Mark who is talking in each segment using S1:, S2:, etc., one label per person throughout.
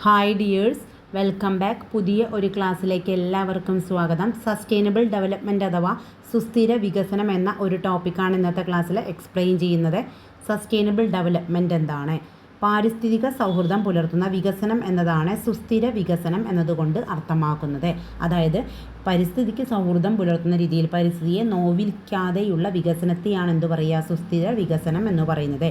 S1: Hi dears, welcome back. പുതിയ ഒരു ക്ലാസ്സിലേക്ക് എല്ലാവർക്കും സ്വാഗതം. സസ്റ്റൈനബിൾ ഡെവലപ്മെൻറ്റ് അഥവാ സുസ്ഥിര വികസനം എന്ന ഒരു ടോപ്പിക്കാണ് ഇന്നത്തെ ക്ലാസ്സിൽ എക്സ്പ്ലെയിൻ ചെയ്യുന്നത്. സസ്റ്റൈനബിൾ ഡെവലപ്മെൻറ്റ് എന്താണ്? പാരിസ്ഥിതിക സൗഹൃദം പുലർത്തുന്ന വികസനം എന്നതാണ് സുസ്ഥിര വികസനം എന്നതുകൊണ്ട് അർത്ഥമാക്കുന്നത്. അതായത് പരിസ്ഥിതിക്ക് സൗഹൃദം പുലർത്തുന്ന രീതിയിൽ പരിസ്ഥിതിയെ നോവിക്കാതെയുള്ള വികസനത്തെയാണ് എന്തു പറയുക? സുസ്ഥിര വികസനം എന്ന് പറയുന്നത്.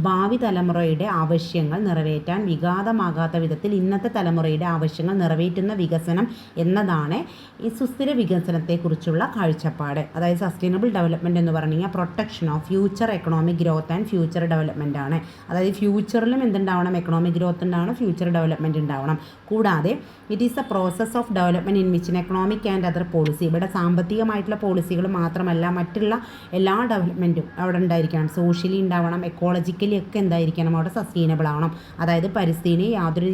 S1: ഭാവി തലമുറയുടെ ആവശ്യങ്ങൾ നിറവേറ്റാൻ വിഘാതമാകാത്ത വിധത്തിൽ ഇന്നത്തെ തലമുറയുടെ ആവശ്യങ്ങൾ നിറവേറ്റുന്ന വികസനം എന്നതാണ് ഈ സുസ്ഥിര വികസനത്തെക്കുറിച്ചുള്ള കാഴ്ചപ്പാട്. അതായത് സസ്റ്റൈനബിൾ ഡെവലപ്മെൻറ്റ് എന്ന് പറഞ്ഞു കഴിഞ്ഞാൽ protection of future economic growth and future development ആണ്. അതായത് ഫ്യൂച്ചറിലും എന്തുണ്ടാവണം? എക്കണോമിക് ഗ്രോത്ത് ഉണ്ടാവണം, ഫ്യൂച്ചർ ഡെവലപ്മെൻറ്റ് ഉണ്ടാവണം. കൂടാതെ it is A process of development in which economic and other policy. ഇവിടെ സാമ്പത്തികമായിട്ടുള്ള പോളിസികൾ മാത്രമല്ല, മറ്റുള്ള എല്ലാ ഡെവലപ്മെൻറ്റും അവിടെ ഉണ്ടായിരിക്കണം. സോഷ്യലി ഉണ്ടാവണം, എക്കോളജിക്കലി ഒക്കെ എന്തായിരിക്കണം? അവിടെ സസ്റ്റൈനബിൾ ആവണം. അതായത് പരിസ്ഥിതിയെ യാതൊരു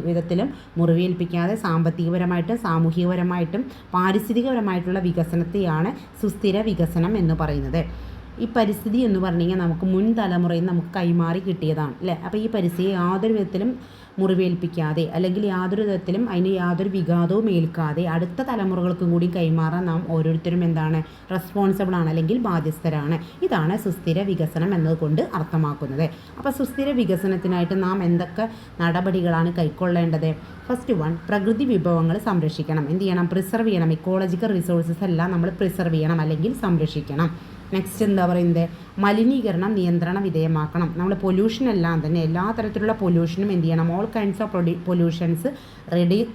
S1: വിധത്തിലും മുറിവേൽപ്പിക്കാതെ സാമ്പത്തികപരമായിട്ടും സാമൂഹികപരമായിട്ടും പാരിസ്ഥിതികപരമായിട്ടുള്ള വികസനത്തെയാണ് സുസ്ഥിര വികസനം എന്ന് പറയുന്നത്. ഈ പരിസ്ഥിതി എന്ന് പറഞ്ഞു കഴിഞ്ഞാൽ നമുക്ക് മുൻ തലമുറയിൽ നമുക്ക് കൈമാറി കിട്ടിയതാണ് അല്ലേ. അപ്പോൾ ഈ പരിസ്ഥിതിയെ യാതൊരു വിധത്തിലും മുറിവേൽപ്പിക്കാതെ അല്ലെങ്കിൽ യാതൊരു വിധത്തിലും അതിന് യാതൊരു വിഘാതവും ഏൽക്കാതെ അടുത്ത തലമുറകൾക്കും കൂടി കൈമാറാൻ നാം ഓരോരുത്തരും എന്താണ്? റെസ്പോൺസിബിൾ ആണ് അല്ലെങ്കിൽ ബാധ്യസ്ഥരാണ്. ഇതാണ് സുസ്ഥിര വികസനം എന്നതുകൊണ്ട് അർത്ഥമാക്കുന്നത്. അപ്പോൾ സുസ്ഥിര വികസനത്തിനായിട്ട് നാം എന്തൊക്കെ നടപടികളാണ് കൈക്കൊള്ളേണ്ടത്? ഫസ്റ്റ് വൺ, പ്രകൃതി വിഭവങ്ങൾ സംരക്ഷിക്കണം. എന്ത് ചെയ്യണം? പ്രിസർവ് ചെയ്യണം. ഇക്കോളജിക്കൽ റിസോഴ്സസ് എല്ലാം നമ്മൾ പ്രിസർവ് ചെയ്യണം അല്ലെങ്കിൽ സംരക്ഷിക്കണം. നെക്സ്റ്റ് എന്താ പറയുന്നത്? മലിനീകരണം നിയന്ത്രണ വിധേയമാക്കണം. നമ്മൾ പൊല്യൂഷൻ എല്ലാം തന്നെ എല്ലാ തരത്തിലുള്ള പൊല്യൂഷനും എന്ത് ചെയ്യണം? All kinds of pollutions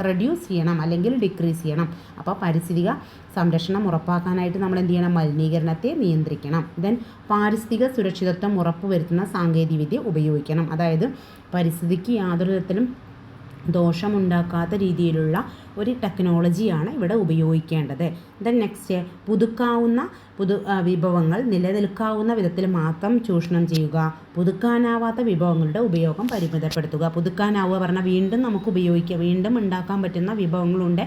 S1: reduce ചെയ്യണം അല്ലെങ്കിൽ ഡിക്രീസ് ചെയ്യണം. അപ്പോൾ പാരിസ്ഥിതിക സംരക്ഷണം ഉറപ്പാക്കാനായിട്ട് നമ്മൾ എന്ത് ചെയ്യണം? മലിനീകരണത്തെ നിയന്ത്രിക്കണം. ദെൻ പാരിസ്ഥിതിക സുരക്ഷിതത്വം ഉറപ്പുവരുത്തുന്ന സാങ്കേതികവിദ്യ ഉപയോഗിക്കണം. അതായത് പരിസ്ഥിതിക്ക് യാതൊരു വിധത്തിലും ദോഷമുണ്ടാക്കാത്ത രീതിയിലുള്ള ഒരു ടെക്നോളജിയാണ് ഇവിടെ ഉപയോഗിക്കേണ്ടത്. ദെൻ നെക്സ്റ്റ്, പുതുക്കാവുന്ന വിഭവങ്ങൾ നിലനിൽക്കാവുന്ന വിധത്തിൽ മാത്രം ചൂഷണം ചെയ്യുക. പുതുക്കാനാവാത്ത വിഭവങ്ങളുടെ ഉപയോഗം പരിമിതപ്പെടുത്തുക. പുതുക്കാനാവുക പറഞ്ഞാൽ വീണ്ടും നമുക്ക് ഉപയോഗിക്കുക, വീണ്ടും ഉണ്ടാക്കാൻ പറ്റുന്ന വിഭവങ്ങളുണ്ട്,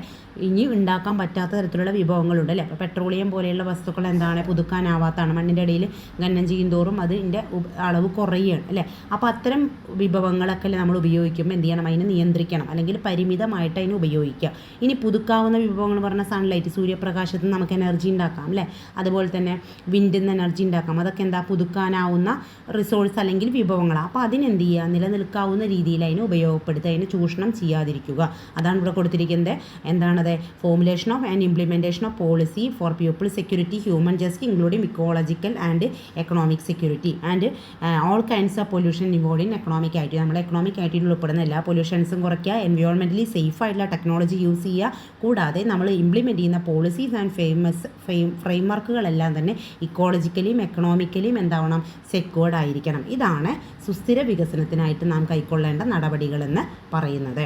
S1: ഇനി ഉണ്ടാക്കാൻ പറ്റാത്ത തരത്തിലുള്ള വിഭവങ്ങളുണ്ട് അല്ലേ. അപ്പോൾ പെട്രോളിയം പോലെയുള്ള വസ്തുക്കൾ എന്താണ്? പുതുക്കാനാവാത്തതാണ്. മണ്ണിൻ്റെ ഇടയിൽ ഖനനം ചെയ്യും തോറും അതിൻ്റെ അളവ് കുറയുകയാണ് അല്ലേ. അപ്പോൾ അത്തരം വിഭവങ്ങളൊക്കെ നമ്മൾ ഉപയോഗിക്കുമ്പോൾ എന്ത് ചെയ്യണം? അതിനെ നിയന്ത്രിക്കണം അല്ലെങ്കിൽ പരിമിതമായിട്ട് അതിന് ഉപയോഗിക്കുക. ഇനി പുതുക്കാവുന്ന വിഭവങ്ങൾ പറഞ്ഞാൽ സൺലൈറ്റ്, സൂര്യപ്രകാശത്തിൽ നിന്ന് നമുക്ക് എനർജി ഉണ്ടാക്കാം അല്ലേ. അതുപോലെ തന്നെ വിൻഡിൽ നിന്ന് എനർജി ഉണ്ടാക്കാം. അതൊക്കെ എന്താ? പുതുക്കാനാവുന്ന റിസോഴ്സ് അല്ലെങ്കിൽ വിഭവങ്ങളാണ്. അപ്പോൾ അതിനെന്ത് ചെയ്യുക? നിലനിൽക്കാവുന്ന രീതിയിൽ അതിനെ ഉപയോഗപ്പെടുത്തുക, അതിന് ചൂഷണം ചെയ്യാതിരിക്കുക. അതാണ് ഇവിടെ കൊടുത്തിരിക്കുന്നത്. എന്താണത്? Formulation of and implementation of policy for people security, human justice including ecological and economic security and all kinds of pollution involve in economic activity. നമ്മൾ എക്കണോമിക് ആക്ടിവിറ്റിയിൽ ഉൾപ്പെടുന്ന എല്ലാ പൊല്യൂഷൻസും കുറയ്ക്കുക, എൻവയോൺമെൻ്റലി സേഫ് ആയിട്ടുള്ള ടെക്നോളജി യൂസ് ചെയ്യുക. കൂടാതെ നമ്മൾ ഇംപ്ലിമെൻറ്റ് ചെയ്യുന്ന പോളിസീസ് ആൻഡ് ഫ്രെയിംവർക്കുകളെല്ലാം തന്നെ ഇക്കോളജിക്കലിയും എക്കണോമിക്കലിയും എന്താവണം? സെക്യൂർഡ് ആയിരിക്കണം. ഇതാണ് സുസ്ഥിര വികസനത്തിനായിട്ട് നാം കൈക്കൊള്ളേണ്ട നടപടികളെന്ന് പറയുന്നത്.